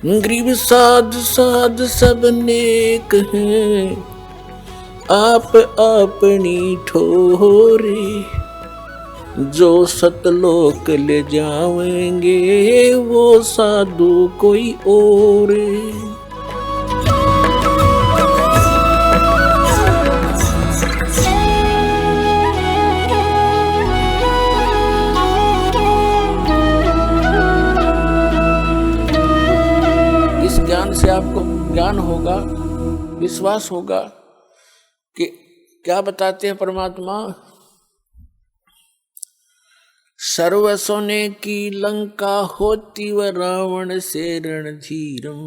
गरीब साध साध सब नेक हैं, आप अपनी ठोरे। जो सतलोक ले जावेंगे वो साधु कोई और। इस ज्ञान से आपको ज्ञान होगा, विश्वास होगा कि क्या बताते हैं परमात्मा, सर्व सोने की लंका होती व रावण से रणधीरम।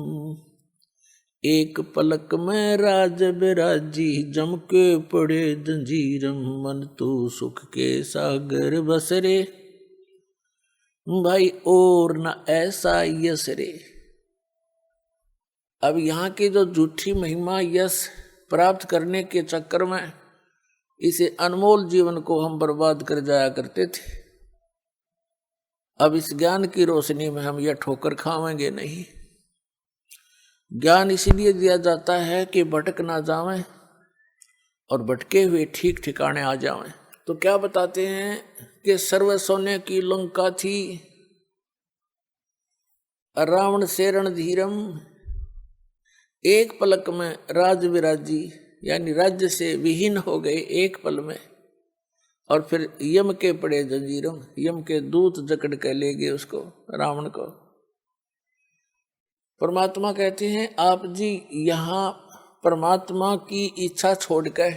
एक पलक में राज बिराजी जम के पड़े जंजीरम। मन तू सुख के सागर बसरे भाई और न ऐसा यश रे। अब यहाँ की जो झूठी महिमा यश प्राप्त करने के चक्कर में इसे अनमोल जीवन को हम बर्बाद कर जाया करते थे। अब इस ज्ञान की रोशनी में हम यह ठोकर खावेंगे नहीं। ज्ञान इसलिए दिया जाता है कि भटक ना जावें और भटके हुए ठीक ठिकाने आ जावें। तो क्या बताते हैं कि सर्व सोने की लंका थी, रावण से रणधीरम। एक पलक में राज विराजी यानी राज्य से विहीन हो गए एक पल में, और फिर यम के पड़े जंजीरों, यम के दूत जकड़ के ले गए उसको, रावण को। परमात्मा कहते हैं आप जी यहाँ परमात्मा की इच्छा छोड़कर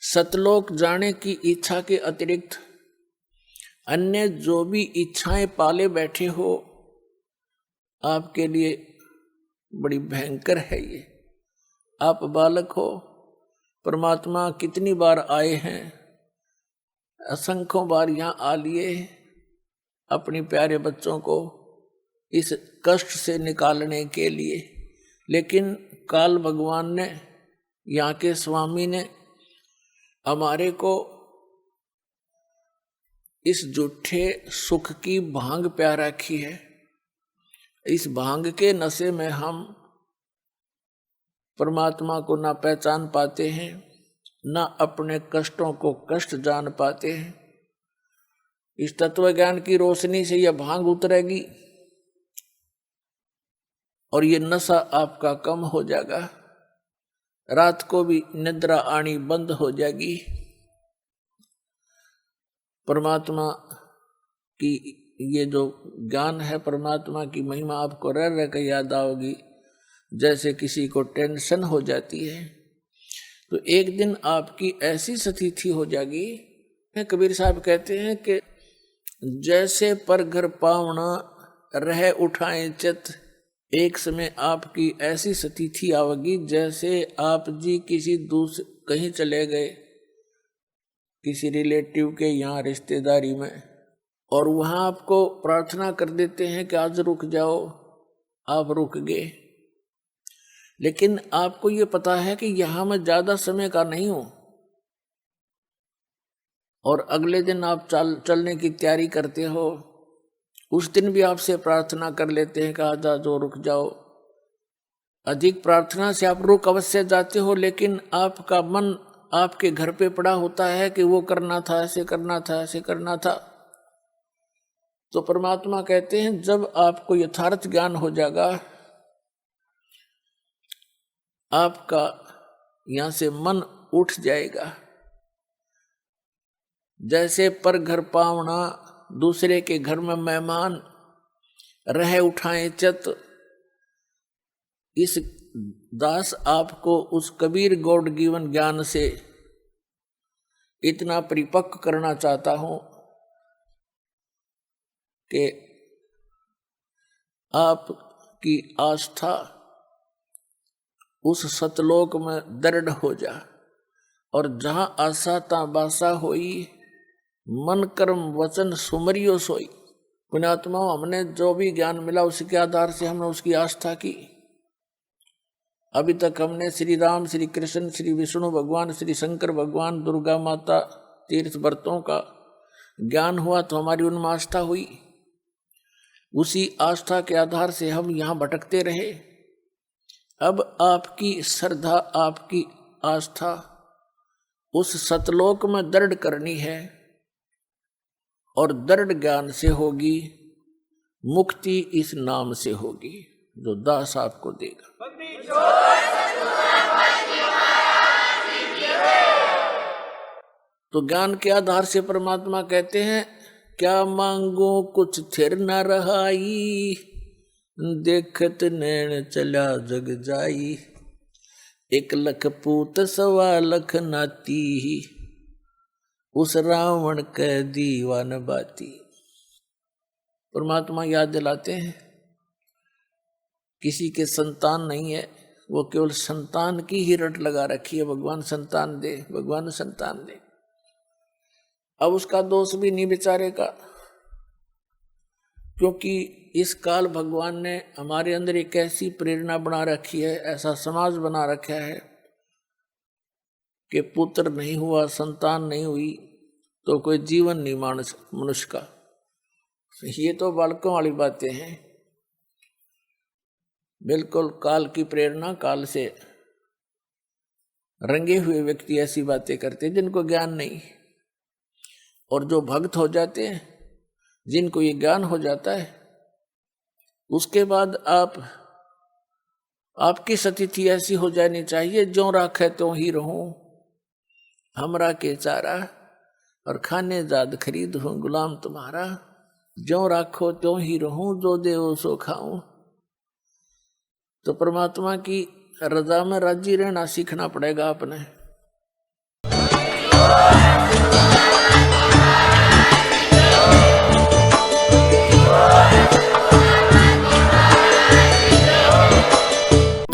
सतलोक जाने की इच्छा के अतिरिक्त अन्य जो भी इच्छाएं पाले बैठे हो, आपके लिए बड़ी भयंकर है ये। आप बालक हो, परमात्मा कितनी बार आए हैं, असंख्यों बार यहाँ आ लिए अपने प्यारे बच्चों को इस कष्ट से निकालने के लिए। लेकिन काल भगवान ने, यहाँ के स्वामी ने हमारे को इस झूठे सुख की भांग प्या रखी है। इस भांग के नशे में हम परमात्मा को ना पहचान पाते हैं, ना अपने कष्टों को कष्ट जान पाते हैं। इस तत्व ज्ञान की रोशनी से यह भांग उतरेगी और ये नशा आपका कम हो जाएगा। रात को भी निद्रा आनी बंद हो जाएगी। परमात्मा की ये जो ज्ञान है, परमात्मा की महिमा आपको रह रह कर याद आओगी। जैसे किसी को टेंशन हो जाती है तो एक दिन आपकी ऐसी स्थिति हो जाएगी। कबीर साहब कहते हैं कि जैसे पर घर पावना रह उठाए चित। एक समय आपकी ऐसी स्थिति आवेगी जैसे आप जी किसी दूसरे कहीं चले गए, किसी रिलेटिव के यहाँ रिश्तेदारी में, और वहाँ आपको प्रार्थना कर देते हैं कि आज रुक जाओ, आप रुक गए। लेकिन आपको ये पता है कि यहाँ मैं ज्यादा समय का नहीं हूं, और अगले दिन आप चलने की तैयारी करते हो। उस दिन भी आपसे प्रार्थना कर लेते हैं कि आज जो रुक जाओ। अधिक प्रार्थना से आप रुक अवश्य जाते हो, लेकिन आपका मन आपके घर पे पड़ा होता है कि वो करना था, ऐसे करना था, ऐसे करना था। तो परमात्मा कहते हैं जब आपको यथार्थ ज्ञान हो जाएगा, आपका यहां से मन उठ जाएगा। जैसे पर घर पावना, दूसरे के घर में मेहमान, रह उठाए चित। इस दास आपको उस कबीर गॉड गिवन ज्ञान से इतना परिपक्व करना चाहता हूं कि आपकी आस्था उस सतलोक में दृढ़ हो जा, और जहां आशा ता बासा होई, मन कर्म वचन सुमरियो सोई। पुण्यात्मा, हमने जो भी ज्ञान मिला उसके आधार से हमने उसकी आस्था की। अभी तक हमने श्री राम, श्री कृष्ण, श्री विष्णु भगवान, श्री शंकर भगवान, दुर्गा माता, तीर्थ व्रतों का ज्ञान हुआ तो हमारी उनमें आस्था हुई। उसी आस्था के आधार से हम यहाँ भटकते रहे। अब आपकी श्रद्धा, आपकी आस्था उस सतलोक में दृढ़ करनी है, और दृढ़ ज्ञान से होगी, मुक्ति इस नाम से होगी जो दास आपको देगा। तो ज्ञान के आधार से परमात्मा कहते हैं, क्या मांगो कुछ थिर न रहाई, देखत नैन चला जग जाई, 1 लख पूत 1.25 लख नाती, उस रावण के दीवान बाती। परमात्मा याद दिलाते हैं, किसी के संतान नहीं है, वो केवल संतान की ही रट लगा रखी है, भगवान संतान दे, भगवान संतान दे। अब उसका दोष भी नहीं बेचारे का, क्योंकि इस काल भगवान ने हमारे अंदर एक ऐसी प्रेरणा बना रखी है, ऐसा समाज बना रखा है कि पुत्र नहीं हुआ, संतान नहीं हुई तो कोई जीवन नहीं मनुष्य का। ये तो बालकों वाली बातें हैं। बिल्कुल काल की प्रेरणा, काल से रंगे हुए व्यक्ति ऐसी बातें करते हैं जिनको ज्ञान नहीं, और जो भक्त हो जाते हैं, जिनको ये ज्ञान हो जाता है, उसके बाद आपकी स्थिति ऐसी हो जानी चाहिए, जो राखे तो ही रहूं, हमरा के चारा और खाने जाद खरीद हूं गुलाम तुम्हारा, जो राखो त्यों ही रहूं, जो देवो सो खाऊं। तो परमात्मा की रजा में राजी रहना सीखना पड़ेगा अपने।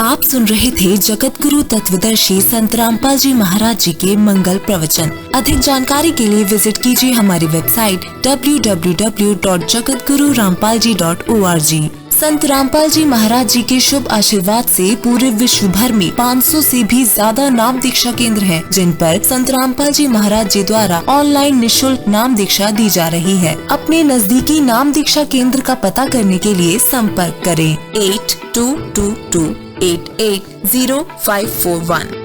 आप सुन रहे थे जगत गुरु तत्वदर्शी संत रामपाल जी महाराज जी के मंगल प्रवचन। अधिक जानकारी के लिए विजिट कीजिए हमारी वेबसाइट www.jagatgururampalji.org। संत रामपाल जी महाराज जी के शुभ आशीर्वाद से पूरे विश्व भर में 500 से भी ज्यादा नाम दीक्षा केंद्र हैं, जिन पर संत रामपाल जी महाराज जी द्वारा ऑनलाइन निःशुल्क नाम दीक्षा दी जा रही है। अपने नजदीकी नाम दीक्षा केंद्र का पता करने के लिए संपर्क करें 8222880541।